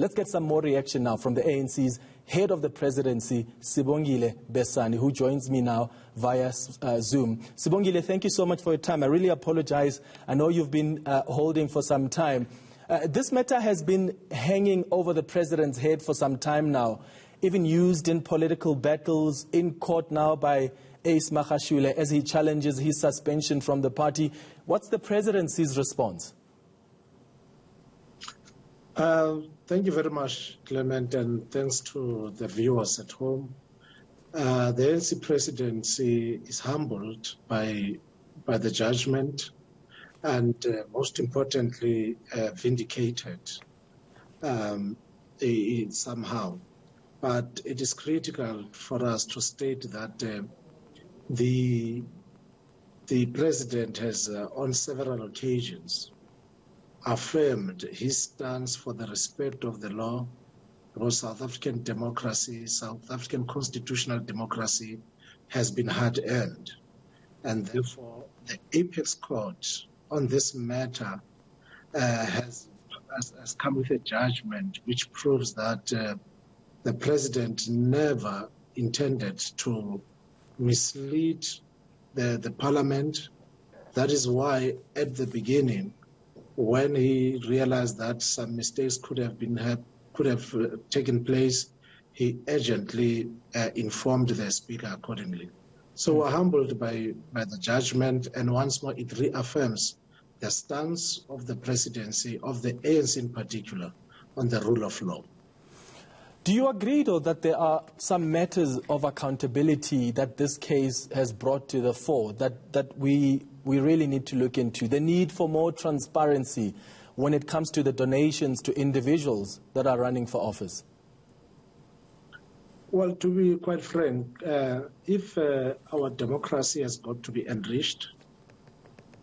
Let's get some more reaction now from the ANC's head of the presidency, Sibongile Besani, who joins me now via Zoom. Sibongile, thank you so much for your time. I really apologize. I know you've been holding for some time. This matter has been hanging over the president's head for some time now, even used in political battles, in court now by Ace Magashule as he challenges his suspension from the party. What's the presidency's response? Thank you very much, Clement, and thanks to the viewers at home. The ANC presidency is humbled by the judgment and most importantly vindicated somehow. But it is critical for us to state that the president has on several occasions affirmed his stance for the respect of the law, because South African democracy, South African constitutional democracy has been hard-earned. And therefore, the Apex Court on this matter has come with a judgment which proves that the president never intended to mislead the parliament. That is why at the beginning, when he realized that some mistakes could have taken place, he urgently informed the speaker accordingly. So we're humbled by the judgment, and once more it reaffirms the stance of the presidency, of the ANC in particular, on the rule of law. Do you agree, though, that there are some matters of accountability that this case has brought to the fore that we really need to look into? The need for more transparency when it comes to the donations to individuals that are running for office? Well, to be quite frank, if our democracy has got to be enriched,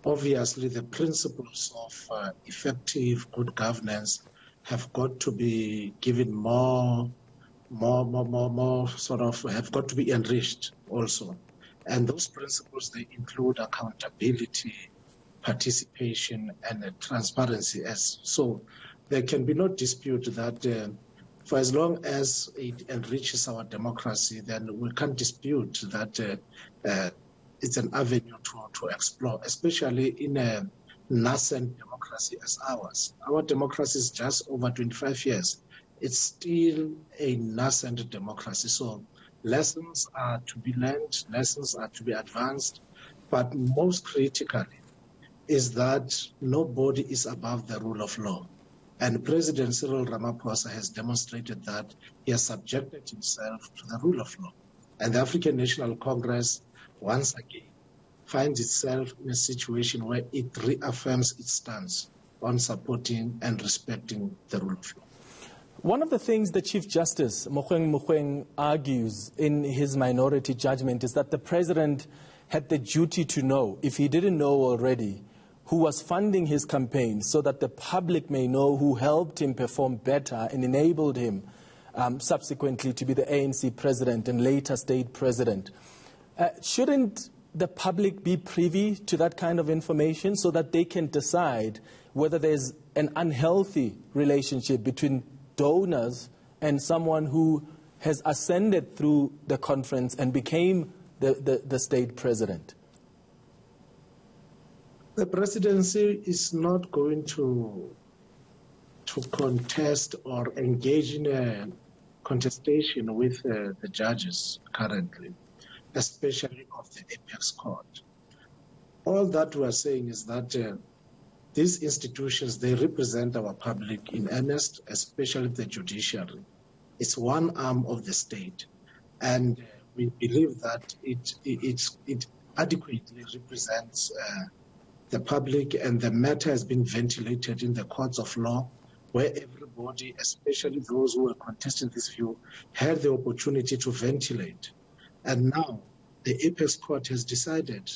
obviously the principles of effective good governance have got to be given more sort of, have got to be enriched also. And those principles, they include accountability, participation, and transparency. So there can be no dispute that for as long as it enriches our democracy, then we can't dispute that it's an avenue to explore, especially in a nascent democracy as ours. Our democracy is just over 25 years. It's still a nascent democracy. So lessons are to be learned, lessons are to be advanced, but most critically is that nobody is above the rule of law. And President Cyril Ramaphosa has demonstrated that he has subjected himself to the rule of law. And the African National Congress, once again, finds itself in a situation where it reaffirms its stance on supporting and respecting the rule of law. One of the things the Chief Justice, Mkhwebane, argues in his minority judgment is that the president had the duty to know, if he didn't know already, who was funding his campaign, so that the public may know who helped him perform better and enabled him subsequently to be the ANC president and later state president. Shouldn't the public be privy to that kind of information so that they can decide whether there's an unhealthy relationship between donors and someone who has ascended through the conference and became the state president? The presidency is not going to contest or engage in a contestation with the judges currently, especially of the Apex Court. All that we are saying is that these institutions, they represent our public in earnest, especially the judiciary. It's one arm of the state, and we believe that it adequately represents the public, and the matter has been ventilated in the courts of law, where everybody, especially those who are contesting this view, had the opportunity to ventilate. And now the Apex Court has decided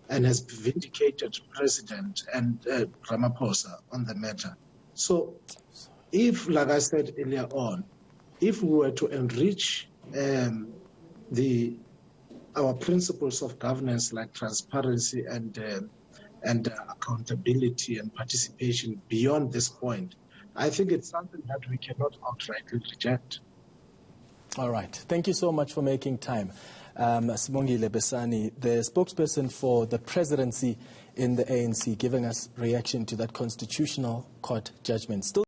and has vindicated President and Ramaphosa on the matter. So if, like I said earlier on, if we were to enrich our principles of governance like transparency and accountability and participation beyond this point, I think it's something that we cannot outrightly reject. All right. Thank you so much for making time. Sibongile Besani, the spokesperson for the presidency in the ANC, giving us reaction to that Constitutional Court judgment. Still